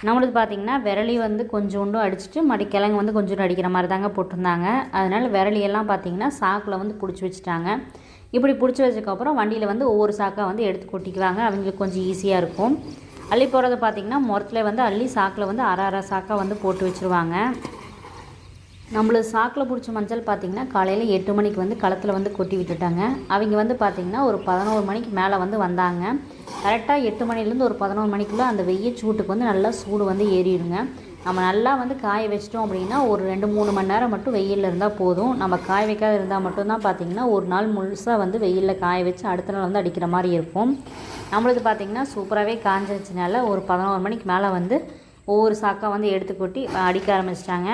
நம்மளுக்கு பார்த்திங்கன்னா விரலி வந்து கொஞ்சோண்டும் அடிச்சுட்டு கிழங்கு வந்து கொஞ்சோண்டு அடிக்கிற மாதிரி தாங்க போட்டிருந்தாங்க. அதனால் விரலியெல்லாம் பார்த்திங்கன்னா சாக்கில் வந்து பிடிச்சி வச்சுட்டாங்க. இப்படி பிடிச்சி வச்சதுக்கப்புறம் வண்டியில் வந்து ஒவ்வொரு சாக்காக வந்து எடுத்து கொட்டிக்குவாங்க. அவங்களுக்கு கொஞ்சம் ஈஸியாக இருக்கும். அள்ளி போடுறது பார்த்திங்கன்னா முறத்தில் வந்து அள்ளி சாக்கில் வந்து அரை சாக்காக வந்து போட்டு வச்சுருவாங்க. நம்மளுக்கு சாக்கில் பிடிச்ச மஞ்சள் பார்த்திங்கன்னா காலையில் 8 மணிக்கு வந்து களத்தில் வந்து கொட்டி விட்டுட்டாங்க. அவங்க வந்து பார்த்திங்கன்னா ஒரு 11 மணிக்கு மேலே வந்து வந்தாங்க. கரெக்டாக 8 மணிலேருந்து ஒரு 11 மணிக்குள்ளே அந்த வெயில் சூட்டுக்கு வந்து நல்லா சூடு வந்து ஏறிடுங்க. நம்ம நல்லா வந்து காய வச்சிட்டோம் அப்படின்னா ஒரு 2-3 மணி நேரம் மட்டும் வெயிலில் இருந்தால் போதும். நம்ம காய வைக்காத இருந்தால் மட்டும்தான் பார்த்திங்கன்னா ஒரு நாள் முழுசாக வந்து வெயிலில் காய வச்சு அடுத்த நாள் வந்து அடிக்கிற மாதிரி இருக்கும். நம்மளுக்கு பார்த்திங்கன்னா சூப்பராகவே காஞ்சிருச்சுனால ஒரு 11 மணிக்கு மேலே வந்து ஒவ்வொரு சாக்காக வந்து எடுத்து கொட்டி அடிக்க ஆரம்பிச்சிட்டாங்க.